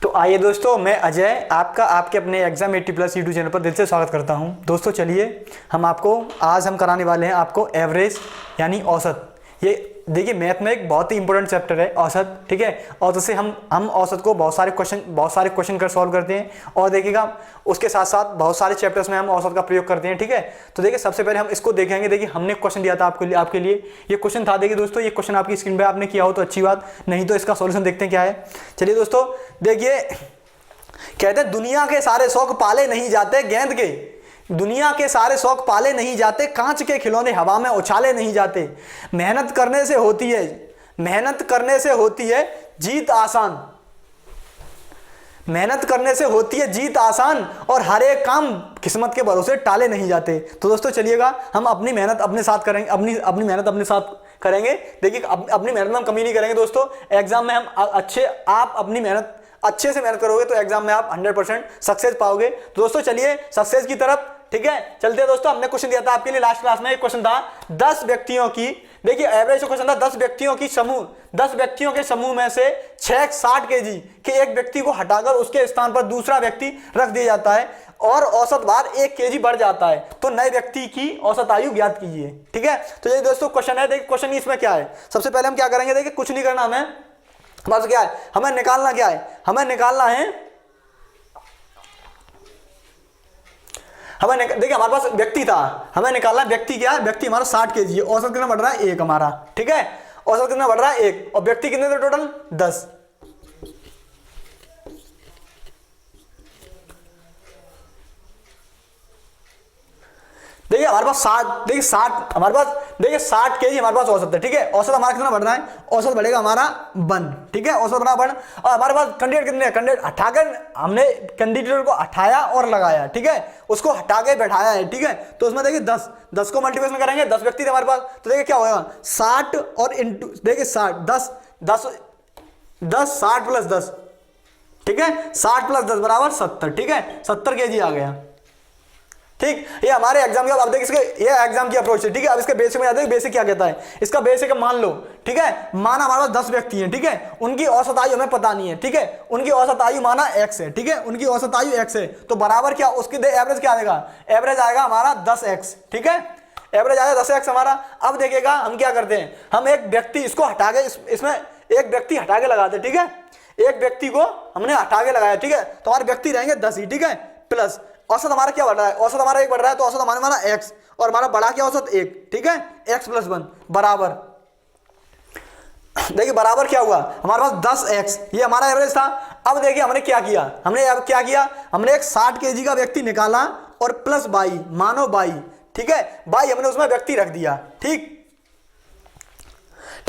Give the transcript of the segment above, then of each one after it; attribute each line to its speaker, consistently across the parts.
Speaker 1: तो आइए दोस्तों, मैं अजय आपका आपके अपने एग्जाम 80+ यूट्यूब चैनल पर दिल से स्वागत करता हूं। दोस्तों चलिए आज हम कराने वाले हैं आपको एवरेज यानी औसत। ये देखिए मैथ में एक बहुत ही इंपॉर्टेंट चैप्टर है औसत, ठीक है। औसत से हम औसत को बहुत सारे क्वेश्चन कर सॉल्व करते हैं और देखिएगा उसके साथ साथ बहुत सारे चैप्टर्स में हम औसत का प्रयोग करते हैं, ठीक है। तो देखिए सबसे पहले हम इसको देखेंगे। देखिए हमने क्वेश्चन दिया था आपके लिए ये क्वेश्चन था। देखिए दोस्तों ये क्वेश्चन आपकी स्क्रीन पे आपने किया हो तो अच्छी बात, नहीं तो इसका सॉल्यूशन देखते हैं क्या है। चलिए दोस्तों देखिए, कहते हैं दुनिया के सारे शौक पाले नहीं जाते गेंद के, दुनिया के सारे शौक पाले नहीं जाते, कांच के खिलौने हवा में उछाले नहीं जाते। मेहनत करने से होती है जीत आसान, मेहनत करने से होती है जीत आसान, और हर एक काम किस्मत के भरोसे टाले नहीं जाते। तो दोस्तों चलिएगा हम अपनी मेहनत अपने साथ करेंगे, अपनी मेहनत अपने साथ करेंगे। देखिए अपनी मेहनत में हम कमी नहीं करेंगे दोस्तों। एग्जाम में हम आप अपनी मेहनत अच्छे से मेहनत करोगे तो एग्जाम में आप 100% सक्सेस पाओगे। तो दोस्तों चलिए सक्सेस की तरफ, ठीक है, चलते हैं दोस्तों। हमने क्वेश्चन दिया था आपके लिए लास्ट क्लास में, एक क्वेश्चन था 10 व्यक्तियों की, देखिए एवरेज क्वेश्चन था 10 व्यक्तियों के समूह में से 60 kg के एक व्यक्ति को हटाकर उसके स्थान पर दूसरा व्यक्ति रख दिया जाता है और औसत भार 1 kg बढ़ जाता है, तो नए व्यक्ति की औसत आयु ज्ञात कीजिए, ठीक है। तो ये दोस्तों क्वेश्चन है। देखिए क्वेश्चन इसमें क्या है, सबसे पहले हम क्या करेंगे, देखिए कुछ नहीं करना हमें, बस क्या है हमें निकालना, क्या है हमें निकालना है, देखिए हमारे पास व्यक्ति था, हमें निकालना व्यक्ति, क्या है व्यक्ति हमारा 60 kg है, औसत कितना बढ़ रहा है 1 हमारा, ठीक है, औसत कितना बढ़ रहा है 1, और व्यक्ति कितने थे टोटल 10। देखिए हमारे पास 60 हमारे पास, देखिए 60 kg हमारे पास औसत है, ठीक है। औसत हमारा कितना बढ़ रहा है, औसत बढ़ेगा हमारा 1, ठीक है, औसत बना 1। और हमारे पास कैंडिडेट कितने, कैंडिडेट हटाकर हमने कैंडिडेट को हटाया और लगाया, ठीक है, उसको हटा के बैठाया है, ठीक है। तो उसमें देखिए 10 को मल्टीप्लिकेशन करेंगे, 10 व्यक्ति थे हमारे पास, तो देखिए क्या होगा 60 और इंटू, देखिए 60 10 60 प्लस 10, ठीक है, 60 प्लस 10 बराबर 70, ठीक है, 70 kg आ गया, ठीक। ये हमारे एग्जाम का, अब देखिए इसके ये एग्जाम की अप्रोच है, ठीक है। अब इसके बेसिक में जाते हैं, बेसिक क्या कहता है, इसका बेसिक मान लो, ठीक है, माना हमारे पास 10 व्यक्ति हैं, ठीक है, उनकी औसत आयु हमें पता नहीं है, ठीक है, उनकी औसत आयु माना x है, ठीक है, उनकी औसत आयु x है, तो बराबर क्या उसकी एवरेज क्या आएगा, एवरेज आएगा हमारा 10x, ठीक है, एवरेज आएगा 10x हमारा। अब देखिएगा हम क्या करते हैं, हम एक व्यक्ति इसको हटा के इसमें एक व्यक्ति हटा के लगाते, ठीक है, एक व्यक्ति को हमने हटा के लगाया, ठीक है, तो हमारे व्यक्ति रहेंगे 10 ही, ठीक है, प्लस औसत हमारा क्या बढ़ रहा है, औसत हमारा 1 बढ़ रहा है, तो औसत हमारा x, और हमारा बड़ा क्या औसत 1, ठीक है, x + 1 बराबर, देखिए बराबर क्या हुआ हमारे पास 10x, ये हमारा एवरेज था। अब देखिए हमने क्या किया, हमने एक 60 kg का व्यक्ति निकाला और प्लस 22 मानो 22, ठीक है, 22 हमने उसमें व्यक्ति रख दिया, ठीक।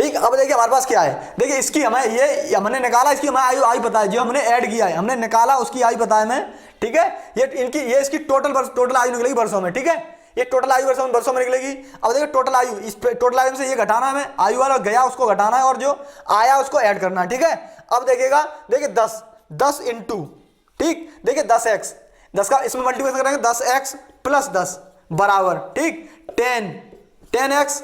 Speaker 1: अब देखिए हमारे पास क्या है, देखिए इसकी ये हमने निकाला, इसकी हमें आयु पता है, जो हमने ऐड किया है, हमने निकाला उसकी आयु पता है हमें, ठीक है। ये इसकी टोटल आयु निकलेगी वर्षों में, ठीक है, ये टोटल आयु वर्षों में निकलेगी। अब देखिए टोटल आयु, इस टोटल आयु से ये घटाना है हमें, आयु वाला गया उसको घटाना है और जो आया उसको ऐड करना है, ठीक है। अब देखिएगा, देखिए 10 इंटू, ठीक, देखिए 10x, 10 का इसमें मल्टीप्लिकेशन करेंगे, 10x + 10 बराबर, ठीक, 10x,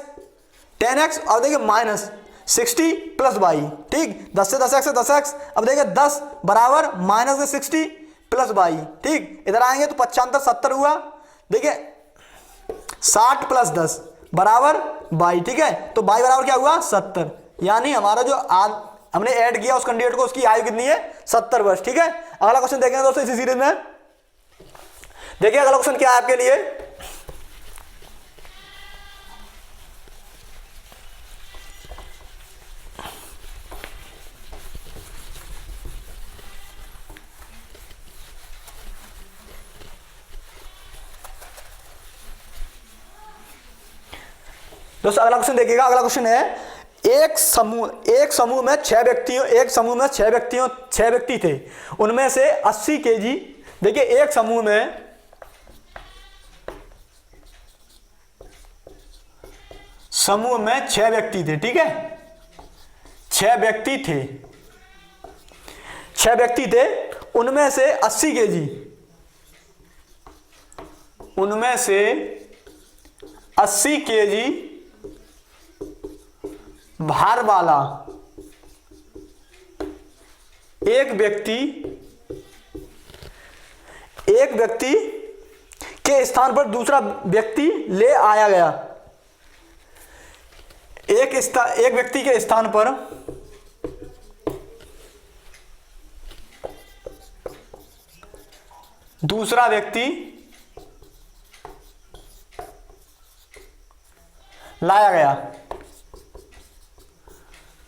Speaker 1: और देखिए माइनस 60 + 22, ठीक, 10 से 10x से 10x। अब देखिए 10 बराबर माइनस 60 + 22, ठीक, इधर आएंगे तो 75 70 हुआ, देखिए 60 + 10 बराबर 22, ठीक है, तो 22 बराबर क्या हुआ 70, यानी हमारा जो हमने ऐड किया उस कैंडिडेट को, उसकी आयु कितनी है 70 वर्ष, ठीक है। अगला क्वेश्चन देखेंगे दोस्तों इसी सीरीज में, देखिए अगला क्वेश्चन क्या है आपके लिए, दोस्तों अगला क्वेश्चन देखिएगा। अगला क्वेश्चन है एक समूह में 6 व्यक्ति थे, उनमें से 80 kg, देखिए एक समूह में 6 व्यक्ति थे, ठीक है, 6 व्यक्ति थे, उनमें से 80 kg, उनमें से 80 kg भार वाला एक व्यक्ति एक व्यक्ति के स्थान पर दूसरा व्यक्ति ले आया गया। एक व्यक्ति के स्थान पर दूसरा व्यक्ति लाया गया।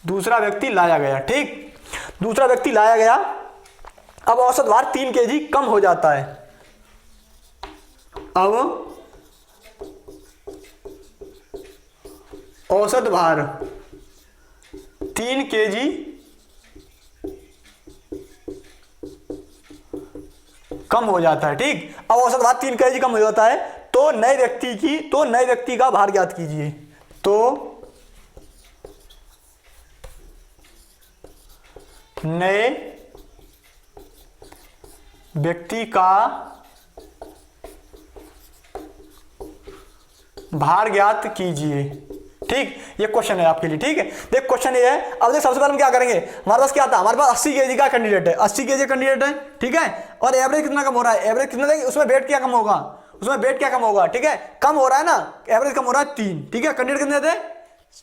Speaker 1: दूसरा व्यक्ति लाया गया, ठीक। दूसरा व्यक्ति लाया गया। अब औसत भार 3 kg कम हो जाता है। अब औसत भार 3 kg कम हो जाता है, ठीक। अब औसत भार 3 kg कम हो जाता है तो नए व्यक्ति का भार ज्ञात कीजिए। तो नए व्यक्ति का भार ज्ञात कीजिए, ठीक। ये क्वेश्चन है आपके लिए, ठीक है। देख क्वेश्चन ये है। अब देख सबसे पहले हम क्या करेंगे, हमारे पास क्या था, हमारे पास 80 kg का कैंडिडेट है, 80 kg कैंडिडेट है, ठीक है। और एवरेज कितना कम हो रहा है, एवरेज कितना, उसमें वेट क्या कम होगा, उसमें वेट क्या कम होगा, ठीक है। कम हो रहा है ना, एवरेज कम हो रहा है 3, ठीक है। कैंडिडेट कितने थे,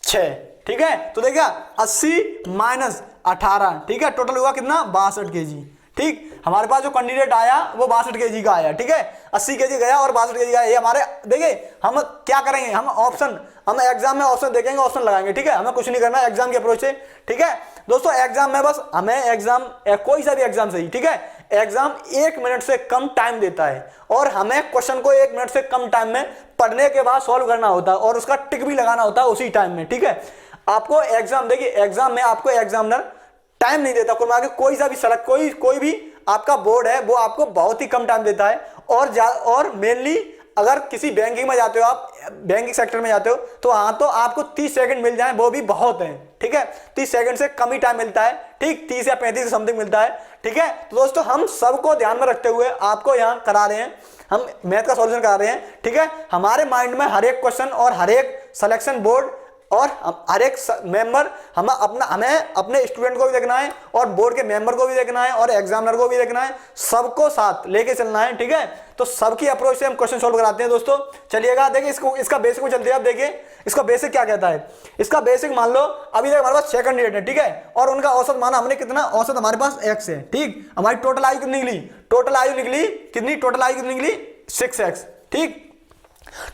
Speaker 1: 6, ठीक है। तो देखिए 80 माइनस 18, ठीक है, टोटल हुआ कितना, 62 kg, ठीक। हमारे पास जो कैंडिडेट आया वो 62 kg का आया, ठीक है। 80 kg गया और 62 kg का। ये हमारे, देखिए हम क्या करेंगे, हम एग्जाम में ऑप्शन देखेंगे, ऑप्शन लगाएंगे, ठीक है। हमें कुछ नहीं करना एग्जाम के अप्रोच से, ठीक है दोस्तों। एग्जाम में बस हमें कोई सा भी एग्जाम सही, ठीक है, एग्जाम 1 मिनट से कम टाइम देता है और हमें क्वेश्चन को 1 मिनट से कम टाइम में पढ़ने के बाद सॉल्व करना होता है और उसका टिक भी लगाना होता है उसी टाइम में, ठीक है। आपको एग्जाम, देखिए एग्जाम में आपको एग्जामिनर टाइम नहीं देता, कोई सा भी सड़क, कोई भी आपका बोर्ड है वो आपको बहुत ही कम टाइम देता है। और मेनली अगर किसी बैंकिंग में जाते हो, आप बैंकिंग सेक्टर में जाते हो तो हाँ, तो आपको 30 सेकंड मिल जाए वो भी बहुत है, ठीक है। 30 सेकंड से कम ही टाइम मिलता है, ठीक, 30 या 35 समथिंग मिलता है, ठीक है। तो दोस्तों हम सबको ध्यान में रखते हुए आपको यहाँ करा रहे हैं, हम मैथ का सॉल्यूशन करा रहे हैं, ठीक है। हमारे माइंड में हर एक क्वेश्चन और हर एक सिलेक्शन बोर्ड और हर एक मेंबर, हमें अपने स्टूडेंट को भी देखना है और बोर्ड के मेंबर को भी देखना है और एग्जामिनर को भी देखना है, सबको साथ लेके चलना है, ठीक है। तो सबकी अप्रोच से हम क्वेश्चन सॉल्व कराते हैं दोस्तों। चलिएगा, देखिए इसका बेसिक को चलते हैं। अब देखिए इसका बेसिक क्या कहता है। इसका बेसिक मान लो अभी तक हमारे पास 6 कैंडिडेट है, ठीक है, और उनका औसत माना हमने कितना, औसत हमारे पास x है, ठीक। हमारी टोटल आयु कितनी निकली, टोटल आयु कितनी निकली 6x, ठीक।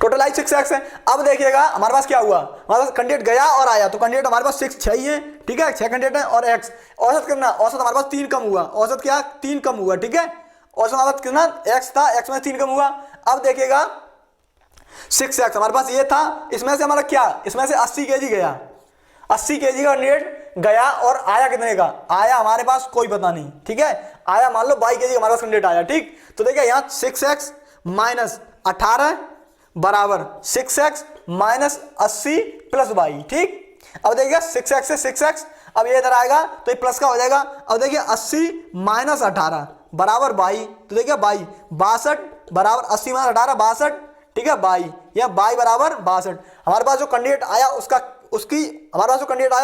Speaker 1: टोटल आई 6x है। अब देखिएगा हमारे पास क्या हुआ, हमारे पास कैंडिडेट गया और आया, तो कैंडिडेट हमारे पास 6 ही है, ठीक है, 6 कैंडिडेट है और x। औसत कितना, औसत हमारे पास 3 कम हुआ, औसत क्या 3 कम हुआ, ठीक है। औसत हमारे पास कितना x था, x में 3 कम हुआ। अब देखिएगा 6x हमारे पास ये था, इसमें से हमारा क्या, इसमें से 80 kg गया, 80 kg का कैंडिडेट गया और आया कितने का, आया हमारे पास कोई पता नहीं, ठीक है। आया मान लो 22 kg हमारे पास कैंडिडेट आया, ठीक। तो देखिए यहाँ 6x माइनस 18 बराबर 6x माइनस 80 प्लस 22, ठीक। अब देखिए 6x से 6x, अब ये इधर आएगा तो ये प्लस का हो जाएगा। अब देखिए 80 माइनस 18 बराबर 22, तो देखिए 62 बराबर 80 माइनस 18 62, ठीक है, 22 या 22 बराबर 62। हमारे पास जो कैंडिडेट आया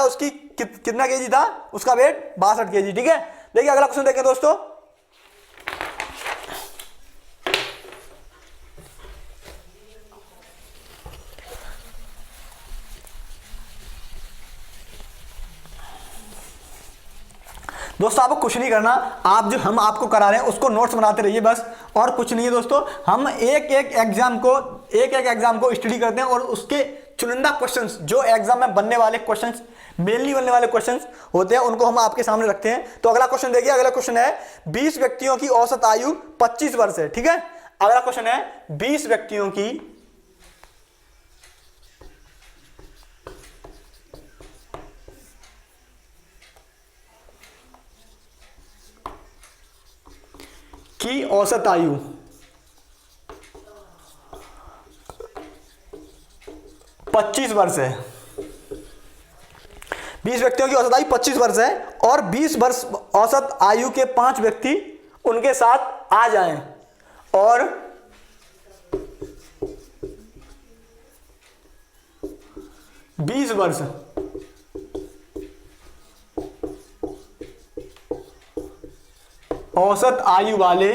Speaker 1: उसकी कितना केजी था, उसका वेट 62 kg, ठीक है। देखिए अगला क्वेश्चन देखें दोस्तों। दोस्तों आपको कुछ नहीं करना, आप जो हम आपको करा रहे हैं उसको नोट्स बनाते रहिए बस, और कुछ नहीं है दोस्तों। हम एक एक एग्जाम को स्टडी करते हैं और उसके चुनिंदा क्वेश्चंस जो एग्जाम में बनने वाले क्वेश्चंस, मेनली बनने वाले क्वेश्चंस होते हैं, उनको हम आपके सामने रखते हैं। तो अगला क्वेश्चन देखिए, अगला क्वेश्चन है 20 व्यक्तियों की औसत आयु 25 वर्ष है, ठीक है। अगला क्वेश्चन है 20 व्यक्तियों की औसत आयु 25 वर्ष है। 20 व्यक्तियों की औसत आयु 25 वर्ष है और 20 वर्ष औसत आयु के 5 व्यक्ति उनके साथ आ जाएं और 20 वर्ष औसत आयु वाले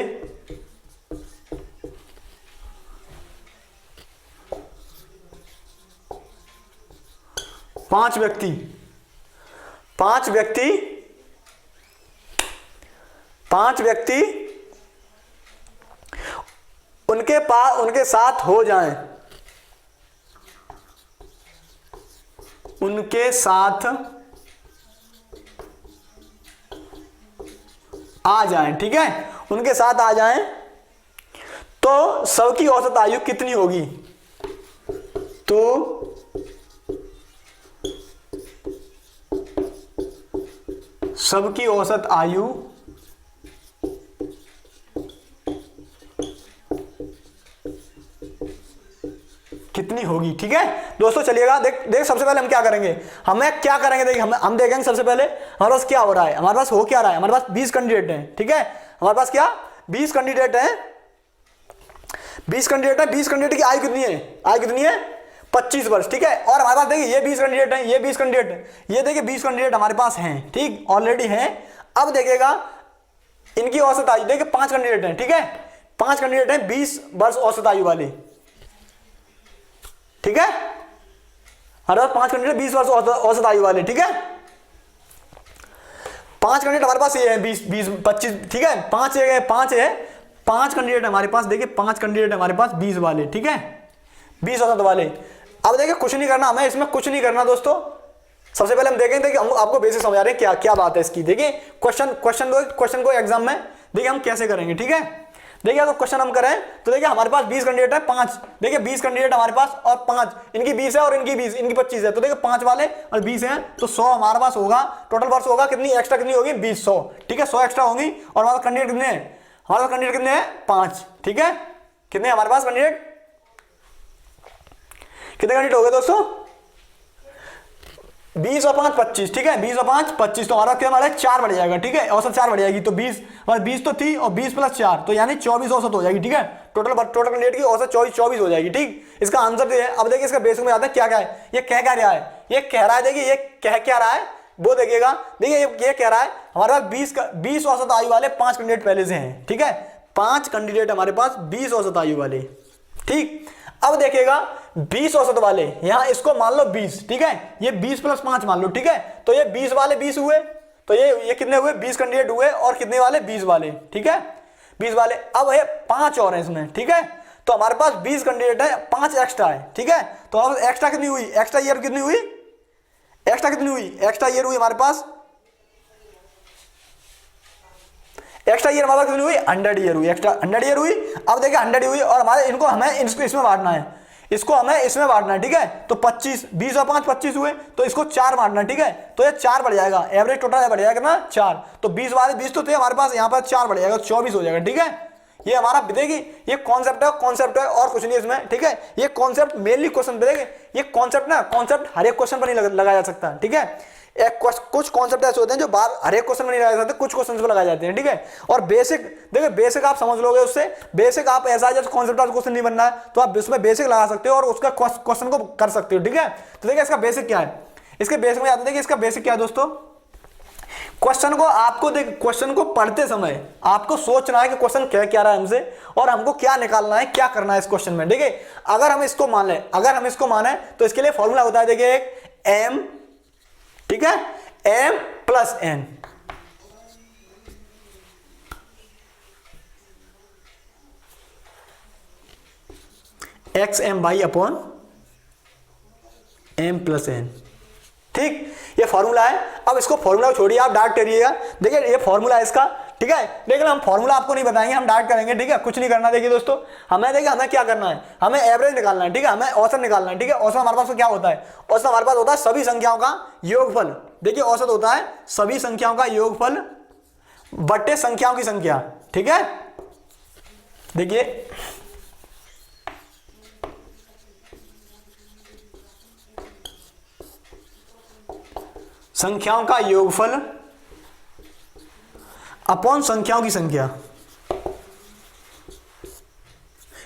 Speaker 1: 5 व्यक्ति 5 व्यक्ति 5 व्यक्ति उनके साथ हो जाएं, उनके साथ आ जाएं, ठीक है, उनके साथ आ जाएं, तो सबकी औसत आयु कितनी होगी? तो सबकी औसत आयु कितनी होगी? ठीक है दोस्तों, चलिएगा देख सबसे पहले हम क्या करेंगे, हमें क्या करेंगे, देखिए हम देखेंगे सबसे पहले हमारे पास क्या हो रहा है, हमारे पास हो क्या रहा है, हमारे पास 20 कैंडिडेट हैं, ठीक है, हमारे पास क्या 20 कैंडिडेट हैं, 20 कैंडिडेट है, 20 कैंडिडेट की आयु कितनी है? आयु कितनी है? 25 वर्ष, ठीक है। और हमारे पास देखिए ये 20 कैंडिडेट हैं, ये 20 कैंडिडेट हैं, ये देखिए 20 कैंडिडेट हमारे पास हैं, ठीक, ऑलरेडी हैं। अब देखिएगा इनकी औसत आयु, देखिए 5 कैंडिडेट हैं, ठीक है, 5 कैंडिडेट हैं 20 वर्ष औसत आयु वाले, ठीक है, हमारे पास 5 कैंडिडेट 20 वर्ष औसत आयु वाले, ठीक है, 5 कैंडिडेट हमारे पास ये है 20 25, ठीक है, 5 है 5 कैंडिडेट हमारे पास, देखिए 5 कैंडिडेट हमारे पास 20 वाले, ठीक है, 20 औसत वाले। अब देखिए कुछ नहीं करना हमें, इसमें कुछ नहीं करना दोस्तों, सबसे पहले हम देखेंगे कि हम आपको बेसिक समझा रहे हैं क्या क्या बात है इसकी। देखिए क्वेश्चन को एग्जाम में देखिए हम कैसे करेंगे, ठीक है। देखिए अगर क्वेश्चन हम करें तो देखिए हमारे पास 20 कैंडिडेट है, 5, देखिए 20 कैंडिडेट हमारे पास और 5 इनकी 20 है और इनकी 20, इनकी 25 है, तो देखिए 5 वाले और 20 हैं, तो 100 हमारे पास होगा, टोटल वर्ष होगा कितनी एक्स्ट्रा, कितनी होगी 20, 100, ठीक है, 100 एक्स्ट्रा होगी। और हमारे कैंडिडेट कितने हैं? हमारे पास कैंडिडेट कितने हैं? 5, ठीक है, कितने हमारे पास कैंडिडेट, कितने कैंडिडेट हो गए दोस्तों? 20 और 5 25, ठीक है, 20 और 5 25, तो हमारा क्या हमारा 4 बढ़ जाएगा, ठीक है, औसत 4 बढ़ जाएगी, तो 20 तो थी और 20 प्लस 4 तो यानी 24 औसत हो जाएगी, ठीक है, टोटल कैंडिडेट की औसत 24 हो जाएगी, ठीक। इसका आंसर ये है। अब देखिए इसका बेसिक में आता है क्या क्या है, ये कह क्या रहा है, ये कह रहा है, देखिए ये कह क्या रहा है वो देखिएगा, देखिए ये कह रहा है हमारे पास 20 औसत आयु वाले 5 कैंडिडेट पहले से हैं, ठीक है, 5 कैंडिडेट हमारे पास 20 औसत आयु वाले, ठीक। अब देखिएगा 20 औसत वाले, यहां इसको मान लो 20, ठीक है, ये 20 प्लस 5 मान लो, ठीक है, तो ये 20 वाले 20 हुए, तो ये कितने हुए 20 कैंडिडेट हुए, और कितने वाले 20 वाले, ठीक है, 20 वाले। अब है 5 और है इसमें, ठीक है, तो हमारे पास 20 कैंडिडेट है, 5 एक्स्ट्रा है, ठीक है, तो हमारे पास एक्स्ट्रा कितनी हुई, एक्स्ट्रा ईयर कितनी हुई, एक्स्ट्रा ईयर हुई हमारे पास, एक्स्ट्रा ईयर हमारे कितनी हुई 100 ईयर हुई, एक्स्ट्रा 100 ईयर हुई। अब देखिए 100 हुई और हमारे इनको हमें इसमें बांटना है, इसको हमें इसमें बांटना है, ठीक है, तो 25, 20 और 5 25 हुए, तो इसको 4 बांटना है, ठीक है, तो ये 4 बढ़ जाएगा, एवरेज टोटल बढ़ जाएगा ना 4, तो 20 वाले 20 तो थे हमारे पास, यहाँ पर 4 बढ़ जाएगा, 24 हो जाएगा, ठीक है। ये हमारा देखिए ये कॉन्सेप्ट है और कुछ नहीं इसमें, ठीक है, ये कॉन्सेप्ट मेनली क्वेश्चन पे देखिए, ये कॉन्सेप्ट हर एक क्वेश्चन पर नहीं लगाया जा सकता, ठीक है, कुछ कॉन्सेप्ट ऐसे होते हैं जो बार हर एक क्वेश्चन में नहीं लगाए जाते, कुछ क्वेश्चन पे लगाए जाते हैं, ठीक है। और देखिए बेसिक आप समझ लोगे उससे, बेसिक आप ऐसा जब कॉन्सेप्ट का क्वेश्चन नहीं बनना है तो आप उसमें बेसिक लगा सकते हो और उसका क्वेश्चन को कर सकते हो, ठीक है। तो देखिए इसका बेसिक क्या है, इसके बेसिक में आते देखिए इसका बेसिक क्या है दोस्तों, क्वेश्चन को आपको क्वेश्चन को पढ़ते समय आपको सोचना है कि क्वेश्चन क्या रहा है हमसे और हमको क्या निकालना है, क्या करना है इस क्वेश्चन में। देखिए अगर हम इसको माने तो इसके लिए फॉर्मूला होता है, देखिए एक एम, ठीक है, m plus n, XM by upon m plus n, ठीक, ये फॉर्मूला है। अब इसको फॉर्मूला छोड़िए, आप डायरेक्ट करिएगा, देखिए ये फॉर्मूला है इसका, ठीक है, लेकिन हम फॉर्मूला आपको नहीं बताएंगे, हम डायरेक्ट करेंगे, ठीक है, कुछ नहीं करना। देखिए दोस्तों हमें क्या करना है, हमें एवरेज निकालना है, ठीक है, हमें औसत निकालना है, ठीक है। औसत हमारे पास क्या होता है, औसत हमारे पास होता है सभी संख्याओं का योगफल, देखिए औसत होता है सभी संख्याओं का योगफल बटे संख्याओं की संख्या, ठीक है। देखिए संख्याओं का योगफल अपॉन संख्याओं की संख्या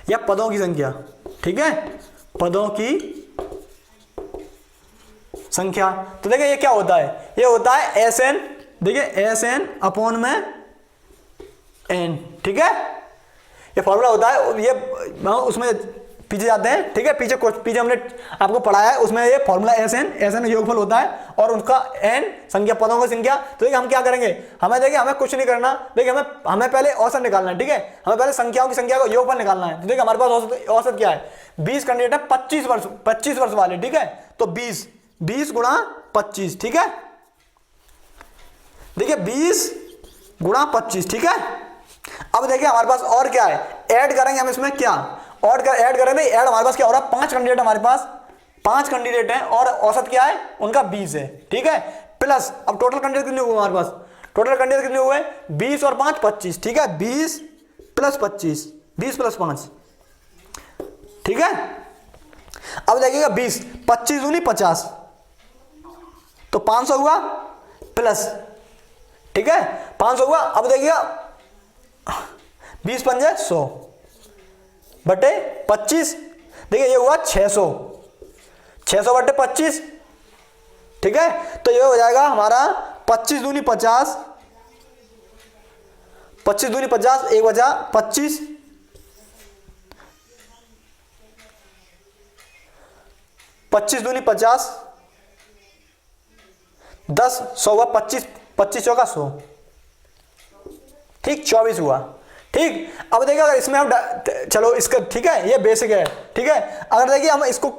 Speaker 1: या पदों की संख्या, ठीक है, पदों की संख्या। तो देखिए ये क्या होता है, ये होता है SN, देखिए SN अपॉन में N, ठीक है, ये फॉर्मूला होता है, ये उसमें पीछे जाते हैं, ठीक है। पीछे हमने आपको पढ़ाया है, उसमें ये फॉर्मूला एस एन योगफल होता है और उनका एन संख्या, पदों की संख्या। तो देखिए हम क्या करेंगे, हमें कुछ नहीं करना, देखिए हमें पहले औसत निकालना है, ठीक है। हमें पहले संख्याओं की संख्या को योगफल निकालना है। तो देखिए हमारे पास औसत क्या है, 20 कैंडिडेट है 25 वर्ष वाले, ठीक है। तो 20 गुणा 25, ठीक है। देखिए 20 गुणा 25, ठीक है। अब देखिए हमारे पास और क्या है, ऐड करेंगे हम इसमें, क्या ऐड करेंगे, ऐड हमारे पास क्या हो रहा है, 5 कैंडिडेट हमारे पास 5 कैंडिडेट हैं और औसत क्या है उनका 20 है, ठीक है। प्लस अब टोटल कैंडिडेट कितने हुए हमारे पास, टोटल कैंडिडेट कितने हुए, 20 और 5 25, ठीक है। 20 प्लस 25, 20 प्लस 5, ठीक है। अब देखिएगा 20, 25 दूनी 50, तो 500 हुआ प्लस, ठीक है, 500 हुआ। अब देखिएगा 20 पंजे 100 बटे 25, देखिए ये हुआ 600 बटे 25, ठीक है। तो ये हो जाएगा हमारा 25 दूनी 50, 25 दूनी 50, 1 बचा 25, 25 दूनी 50, 10, 100 हुआ 25, 25 चौका 100, ठीक, 24 हुआ, ठीक। अब देखिए अगर इसमें हम चलो इसका, ठीक है, ये बेसिक है, ठीक है। अगर देखिए हम इसको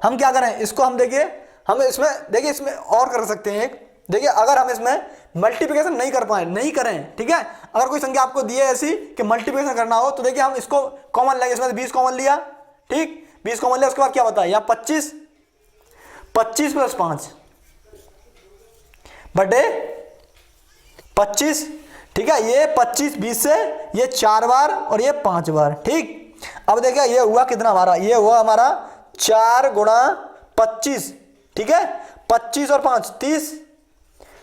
Speaker 1: हम क्या करें, इसको हम देखिए हम इसमें देखिए इसमें और कर सकते हैं एक, देखिए अगर हम इसमें मल्टीप्लिकेशन नहीं करें, ठीक है। अगर कोई संख्या आपको दी है ऐसी कि मल्टीप्लिकेशन करना हो, तो देखिए हम इसको कॉमन लेंगे, इसमें 20 कॉमन लिया, ठीक, 20 कॉमन लिया, उसके बाद क्या बताया, यहाँ 25 प्लस 5 बटे 25, ठीक है। ये 25 20 से ये 4 बार और ये 5 बार, ठीक। अब देखिए ये हुआ कितना हमारा, ये हुआ हमारा 4 गुणा 25, ठीक है। 25 और 5 30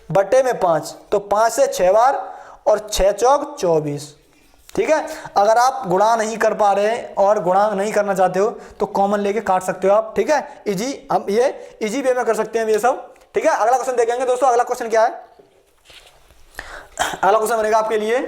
Speaker 1: बटे में 5, तो 5 से 6 बार और 6 चौक 24, ठीक है। अगर आप गुणा नहीं कर पा रहे और गुणा नहीं करना चाहते हो तो कॉमन लेके काट सकते हो आप, ठीक है। हम ये इजी वे में कर सकते हैं ये सब, ठीक है। अगला क्वेश्चन देखेंगे दोस्तों। अगला क्वेश्चन क्या है, अगला क्वेश्चन बनेगा आपके लिए,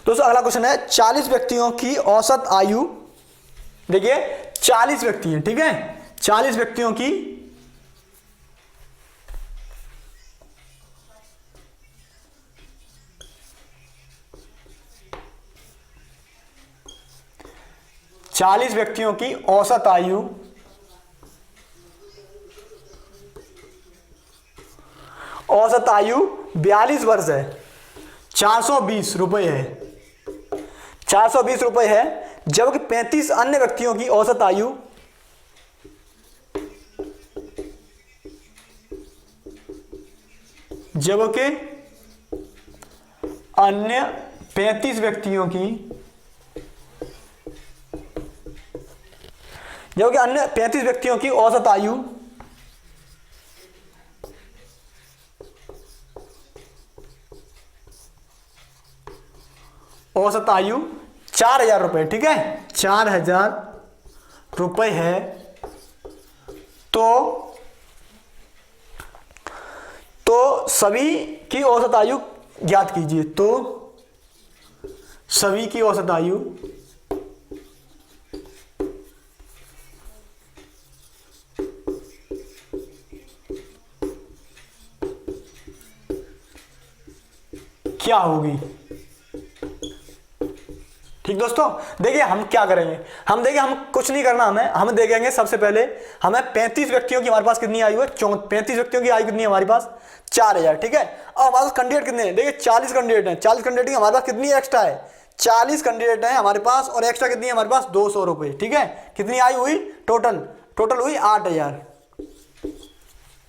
Speaker 1: दोस्तों अगला क्वेश्चन है 40 व्यक्तियों की औसत आयु, देखिए 40 व्यक्ति हैं, ठीक है। 40 व्यक्तियों की औसत आयु 42 वर्ष है, 420 रुपए है, 420 रुपए है। जबकि 35 अन्य व्यक्तियों की औसत आयु जबकि अन्य 35 व्यक्तियों की औसत आयु 4,000 रुपए, ठीक है, 4,000 रुपए है। तो सभी की औसत आयु ज्ञात कीजिए। तो सभी की औसत आयु क्या होगी, ठीक दोस्तों। देखिए हम क्या करेंगे, हम कुछ नहीं करना, हम देखेंगे सबसे पहले हमें 35 व्यक्तियों की हमारे पास कितनी आयु है, 35 व्यक्तियों की आयु कितनी है हमारे पास, 4,000, ठीक है। अब हमारे पास कैंडिडेट कितने हैं, देखिए 40 कैंडिडेट हैं, 40 कैंडिडेट की हमारे पास कितनी एक्स्ट्रा है, 40 कैंडिडेट हैं हमारे पास और एक्स्ट्रा कितनी है हमारे पास 200 रुपए, ठीक है। कितनी आयु हुई, टोटल हुई 8,000,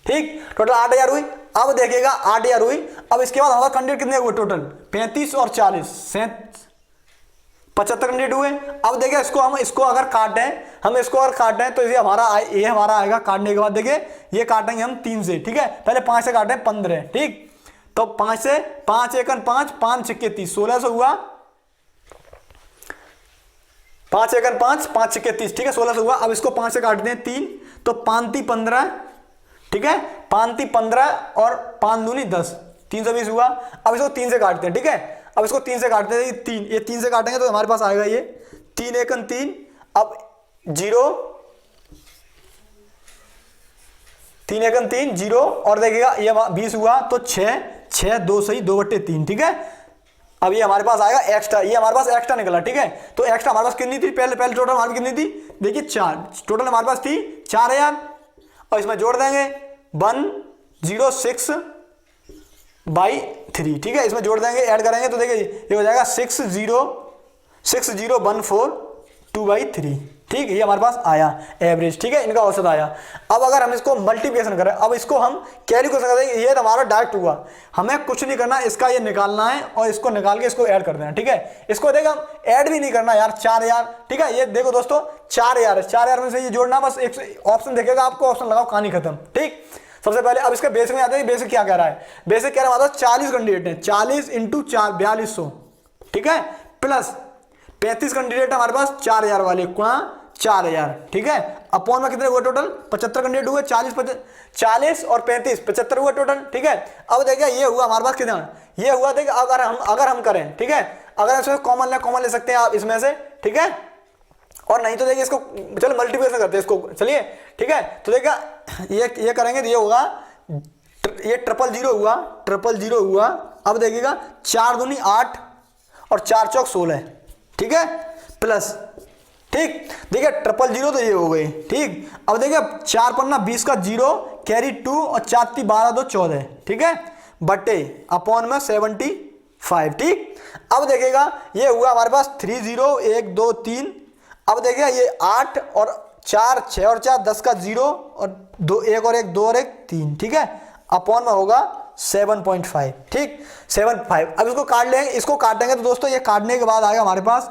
Speaker 1: ठीक, टोटल 8,000 हुई। अब देखिएगा 8,000 हुई। अब इसके बाद हमारे कैंडिडेट कितने हुए टोटल, 35 और 40 75 कैंडिडेट हुए। अब देखिए इसको अगर काटें तो ये हमारा आएगा। काटने के बाद देखिए ये काटेंगे हम 3 से, ठीक है, पहले 5 से काटें 15, ठीक, तो 5 से 5 एकन 5, 5 छक्के 30, 1600 हुआ। 5 एकन 5, 5 छक्के 30, ठीक है 1600 हुआ। अब इसको 5 से काटते हैं 3, तो 5 × 15, ठीक है 5 × 15 और 5 दूनी 10, 320 हुआ। अब इसको 3 से काटते हैं, ठीक है अब इसको 3 से काटते हैं, 3 ये 3 से काटेंगे तो हमारे पास आएगा ये 3 एकन 3, अब 0, 3 एकन 3 0 और देखिएगा ये 20 हुआ तो 6 6 2 सही 2/3, ठीक है। अब ये हमारे पास आएगा एक्स्ट्रा, ये हमारे पास एक्स्ट्रा निकला, ठीक है। तो एक्स्ट्रा हमारे पास कितनी थी, पहले टोटल हमारे पास कितनी थी, देखिए 4, टोटल हमारे पास थी 4000 और इसमें जोड़ देंगे 106/3, ठीक है इसमें जोड़ देंगे, ऐड करेंगे तो देखिए ये हो जाएगा 60/2/3, ठीक है ये हमारे पास आया एवरेज, ठीक है इनका औसत आया। अब अगर हम इसको मल्टीप्लिकेशन करें, अब इसको हम कैलकुलेशन करें, ये तो हमारा डायरेक्ट हुआ, हमें कुछ नहीं करना, इसका ये निकालना है और इसको निकाल के इसको ऐड कर देना, ठीक है। इसको देखो हम ऐड भी नहीं करना यार, 4000, ठीक है ये देखो दोस्तों 4000 है, 4000 में से ये जोड़ना, बस एक ऑप्शन देखेगा आपको, ऑप्शन लगाओ कहानी खत्म, ठीक। सबसे पहले अब इसके बेसिक में आते हैं, बेसिक क्या कह रहा है, बेसिक कह रहा है 40 कैंडिडेट है, 40 × 4 4200, ठीक है प्लस 35 कैंडिडेट है हमारे पास 4000 वाले, 4000, ठीक है अपॉन में कितने हुए टोटल 75 कैंडिडेट हुए, 40 और 35 75 हुआ टोटल, ठीक है। अब देखिए ये हुआ हमारे पास कितना, ये हुआ देखिए अगर हम करें, ठीक है अगर इसमें कॉमन ले सकते हैं आप इसमें से, ठीक है और नहीं तो देखिए इसको चलो मल्टीप्लिकेशन करते हैं इसको, चलिए ठीक है। तो देखिए ये करेंगे तो ये होगा, ये 000 हुआ, 000 हुआ। अब देखिएगा 4 दूनी 8 और 4 चौक 16, ठीक है प्लस, ठीक देखिए 000 तो ये हो गए, ठीक। अब देखिए 4 पन्ना 20 का 0 कैरी 2 और 4 × 12 2 14, ठीक है बटे अपॉन में 75, ठीक। अब देखिएगा ये हुआ हमारे पास 30 1 2 3, अब देखिए ये 8 और 4 6 और 4 10 का 0 और 2 1 और 1 2 और 1 3, ठीक है अपॉन में होगा 7.5, ठीक 7.5। अब इसको काट लेंगे, इसको काटेंगे तो दोस्तों ये काटने के बाद आएगा हमारे पास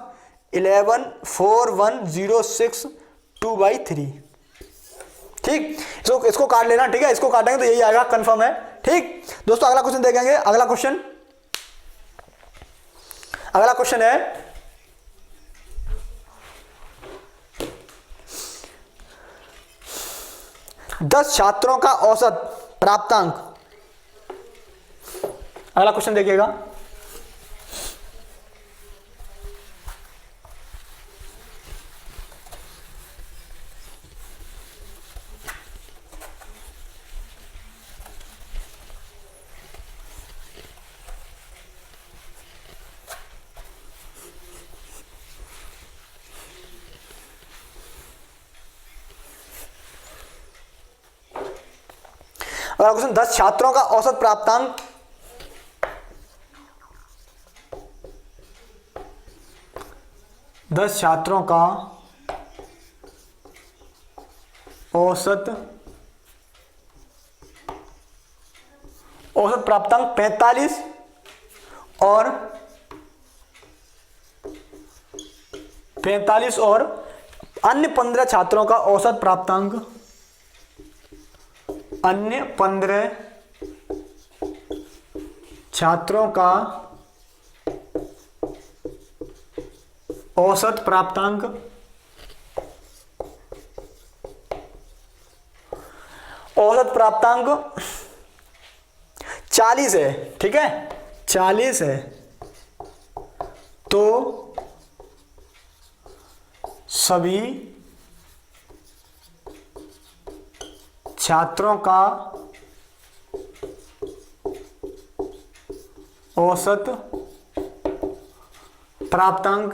Speaker 1: 114106/2/3, ठीक इसको काट लेना, ठीक है इसको काटेंगे तो यही आएगा, कंफर्म है, ठीक दोस्तों। अगला क्वेश्चन देखेंगे, अगला क्वेश्चन है 10 छात्रों का औसत प्राप्तांक। अगला क्वेश्चन देखिएगा, क्वेश्चन 10 छात्रों का औसत प्राप्तांक, औसत प्राप्तांक 45 और 45 और अन्य 15 छात्रों का औसत प्राप्तांक, अन्य 15 छात्रों का औसत प्राप्तांक, औसत प्राप्तांक 40 है, ठीक है 40 है, तो सभी छात्रों का औसत प्राप्तांक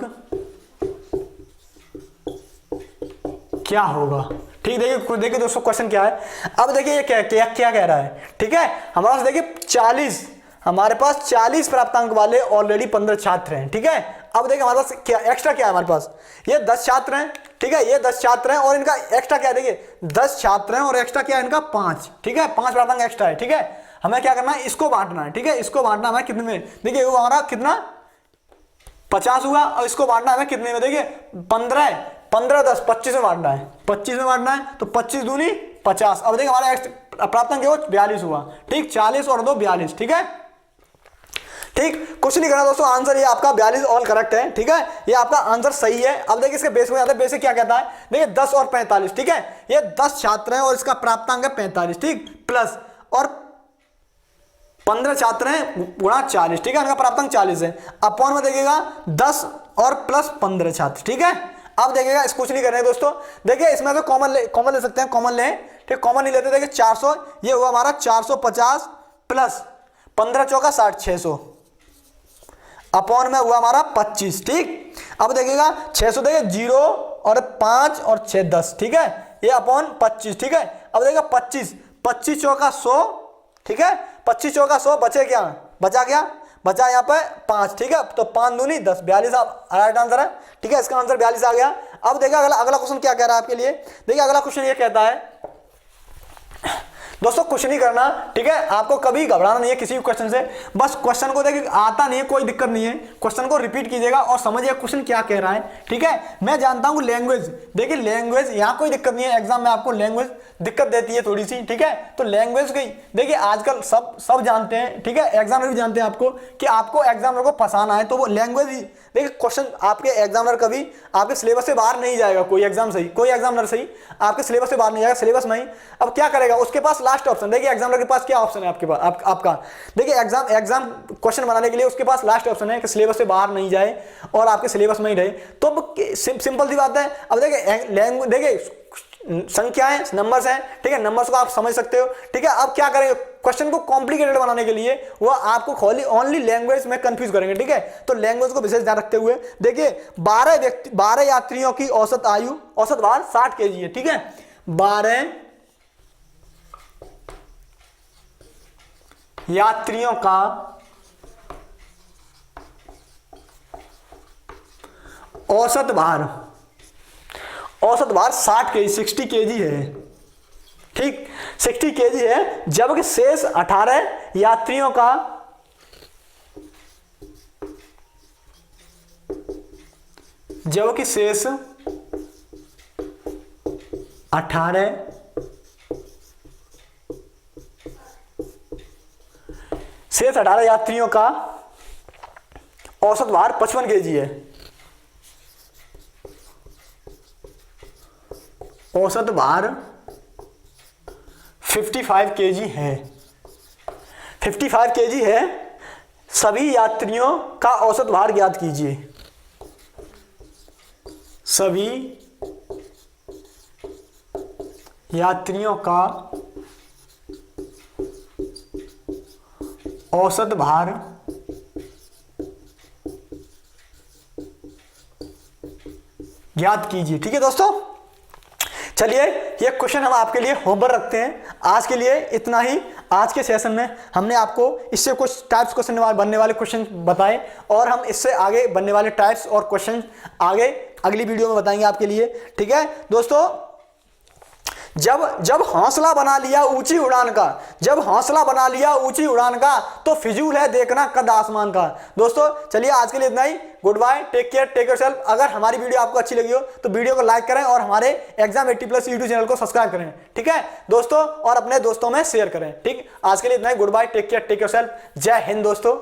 Speaker 1: क्या होगा, ठीक। देखिए दोस्तों क्वेश्चन क्या है, अब देखिए ये क्या कह रहा है, ठीक है हमारे पास देखिए 40, हमारे पास 40 प्राप्तांक वाले ऑलरेडी 15 छात्र हैं, ठीक है। अब देखिए हमारे पास क्या एक्स्ट्रा क्या है, हमारे पास ये 10 छात्र हैं, ठीक है ये 10 छात्र हैं और इनका एक्स्ट्रा क्या है, देखिए 10 छात्र हैं और एक्स्ट्रा क्या है इनका 5, ठीक है 5 प्राप्तांक एक्स्ट्रा है, ठीक है। हमें क्या करना है, इसको बांटना है, ठीक है इसको बांटना हमें कितने में, देखिए वो हमारा कितना 50 हुआ और इसको बांटना हमें कितने में, देखिए 15 10 25 में बांटना है, 25 में बांटना है तो 25 दूनी 50। अब देखिए हमारा प्राप्तांक 42 हुआ, ठीक 40 और 2 42, ठीक है ठीक, कुछ नहीं करना दोस्तों, आंसर ये आपका 42 ऑल करेक्ट है। ठीक है, ये आपका आंसर सही है। अब देखिए इसके बेस में आता है, बेस क्या कहता है, देखिए 10 और 45। ठीक है, ये 10 छात्र हैं और इसका प्राप्तांक है 45। ठीक, प्लस और 15 छात्र हैं गुणा 40। ठीक है, इनका प्राप्तांक 40 है। अपॉन में देखिएगा 10 और प्लस 15 छात्र। ठीक है, अब देखिएगा इस कुछ नहीं करना है दोस्तों। देखिए इसमें तो कॉमन ले सकते हैं, कॉमन ले। ठीक, कॉमन नहीं लेते। देखिए 400, ये हुआ हमारा 450 प्लस 15 चौका 60, 600 अपॉन में हुआ हमारा 25। ठीक, अब देखिएगा 600 देखिए 0 और 5 और 6 10। ठीक है, ये अपॉन 25। ठीक है, अब देखिएगा 25 चौका 100। ठीक है, 25 चौका 100, बचा क्या बचा यहाँ पे 5। ठीक है, तो 5 दूनी 10, 42 राइट आंसर है। ठीक है, इसका आंसर 42 आ गया। अब देखिए अगला क्वेश्चन क्या कह रहा है आपके लिए। देखिए अगला क्वेश्चन ये कहता है दोस्तों, कुछ नहीं करना। ठीक है, आपको कभी घबराना नहीं है किसी भी क्वेश्चन से। बस क्वेश्चन को देखिए आता नहीं है, कोई दिक्कत नहीं है, क्वेश्चन को रिपीट कीजिएगा और समझिए क्वेश्चन क्या कह रहा है। ठीक है, मैं जानता हूं लैंग्वेज, देखिए लैंग्वेज यहाँ कोई दिक्कत नहीं है, एग्जाम में आपको लैंग्वेज दिक्कत देती है थोड़ी सी। ठीक है, तो लैंग्वेज की देखिए आजकल सब जानते हैं। ठीक है, एग्जामिनर भी जानते हैं आपको कि आपको एग्जामिनर को फंसाना है तो वो लैंग्वेज ही। देखिए क्वेश्चन आपके एग्जामिनर कभी आपके सिलेबस से बाहर नहीं जाएगा, कोई एग्जामिनर सही आपके सिलेबस से बाहर नहीं जाएगा, सिलेबस में ही। अब क्या करेगा, उसके पास लास्ट ऑप्शन, देखिए एग्जामिनर के पास क्या ऑप्शन है आपके पास, आपका देखिए एग्जाम क्वेश्चन बनाने के लिए उसके पास लास्ट ऑप्शन है कि सिलेबस से बाहर नहीं जाए और आपके सिलेबस में ही रहे। तो सिंपल सी बात है। अब देखिए देखिए संख्याएं नंबर्स हैं। ठीक है, नंबर्स को आप समझ सकते हो। ठीक है, अब क्या करेंगे, क्वेश्चन को कॉम्प्लिकेटेड बनाने के लिए वो आपको ओनली लैंग्वेज में कंफ्यूज करेंगे। ठीक है, तो लैंग्वेज को विशेष ध्यान रखते हुए देखिए 12 यात्रियों की औसत भार 60 kg है। ठीक है, 12 यात्रियों का औसत भार 60 kg 60 kg है। ठीक, 60 kg है, जबकि शेष 18 यात्रियों का शेष 18 यात्रियों का औसत भार 55 kg है। औसत भार 55 kg है। 55 kg है, सभी यात्रियों का औसत भार ज्ञात कीजिए। सभी यात्रियों का औसत भार ज्ञात कीजिए। ठीक है दोस्तों, चलिए ये क्वेश्चन हम आपके लिए होमवर्क रखते हैं। आज के लिए इतना ही। आज के सेशन में हमने आपको इससे कुछ टाइप्स क्वेश्चन बनने वाले क्वेश्चन बताए और हम इससे आगे बनने वाले टाइप्स और क्वेश्चन आगे अगली वीडियो में बताएंगे आपके लिए। ठीक है दोस्तों, जब हौसला बना लिया ऊंची उड़ान का, तो फिजूल है देखना कद आसमान का। दोस्तों चलिए आज के लिए इतना ही। Good bye, take care, take yourself. अगर हमारी वीडियो आपको अच्छी लगी हो तो वीडियो को लाइक करें और हमारे एग्जाम 80+ यूट्यूब चैनल को सब्सक्राइब करें। ठीक है दोस्तों, और अपने दोस्तों में शेयर करें। ठीक, आज के लिए इतना ही। Good bye, take care, take yourself. जय हिंद दोस्तों।